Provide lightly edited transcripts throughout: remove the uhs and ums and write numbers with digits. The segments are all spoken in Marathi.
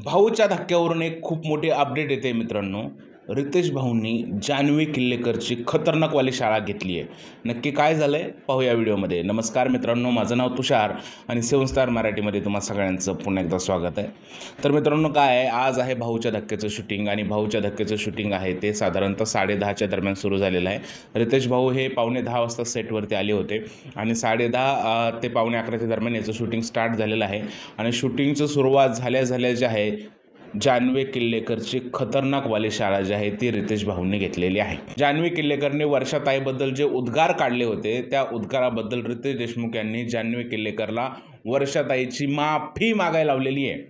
भाऊच्या धक्क्यावरून एक खूप मोठी अपडेट येते मित्रांनो. रितेश भाऊंनी जान्हवी किल्लेकरची खतरनाकवाली शाळा घेतली आहे. नक्की काय झालं आहे पाहूया व्हिडिओमध्ये. नमस्कार मित्रांनो, माझं नाव तुषार आणि 7 स्टार मराठीमध्ये तुम्हा सगळ्यांचं पुन्हा एकदा स्वागत आहे. तर मित्रांनो, काय आहे, आज आहे भाऊच्या धक्क्याचं शूटिंग आणि भाऊच्या धक्क्याचं शूटिंग आहे ते साधारणतः 10:30च्या दरम्यान सुरू झालेलं आहे. रितेश भाऊ हे 10:45 वाजता सेटवरती आले होते आणि 10:30 ते 11:45च्या दरम्यान याचं शूटिंग स्टार्ट झालेलं आहे. आणि शूटिंगची सुरुवात झाल्या जे आहे, जान्हवी किल्लेकरची खतरनाकवाली शाळा जी आहे ती रितेश भाऊंनी घेतलेली आहे. जान्हवी किल्लेकरने वर्षाताईबद्दल जे उद्गार काढले होते त्या उद्गाराबद्दल रितेश देशमुख यांनी जान्हवी किल्लेकरला वर्षाताईची माफी मागायला लावलेली आहे.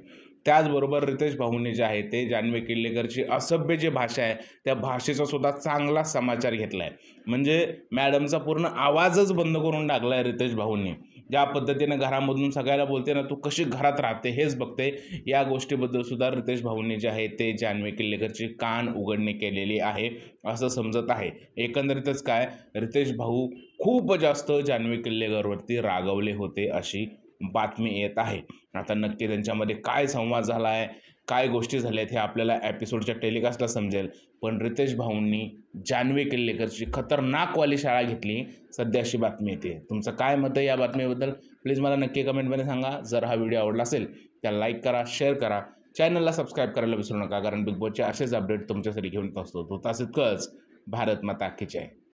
त्याचबरोबर रितेश भाऊंनी जे आहे ते जान्हवी किल्लेकरची असभ्य जी भाषा आहे त्या भाषेचा सुद्धा चांगला समाचार घेतला आहे. म्हणजे मॅडमचा पूर्ण आवाजच बंद करून टाकला आहे रितेश भाऊंनी. ज्या पद्धतीनं घरामधून सगळ्याला बोलते ना, तू कशी घरात राहते हेच बघते, या गोष्टीबद्दल सुद्धा रितेश भाऊंनी जे आहे ते जान्हवी किल्लेकरची कान उघडणी केलेली आहे असं समजत आहे. एकंदरीतच काय, रितेश भाऊ खूप जास्त जान्हवी किल्लेकरवरती रागवले होते अशी बातमी येत आहे. आता नक्की त्यांच्यामध्ये काय संवाद झाला आहे, काय गोष्टी झाल्या आहेत हे आपल्याला एपिसोडच्या टेलिकास्टला समजेल. पण रितेश भाऊंनी जान्हवी किल्लेकरची खतरनाकवाली शाळा घेतली सध्या अशी बातमी येते. तुमचं काय मत आहे या बातमीबद्दल प्लीज मला नक्की कमेंटमध्ये सांगा. जर हा व्हिडिओ आवडला असेल तर लाईक करा, शेअर करा, चॅनलला सबस्क्राईब करायला विसरू नका, कारण बिग बॉसचे असेच अपडेट तुमच्यासाठी घेऊन येत असतो. तो तास इतकंच. भारत माता की जय.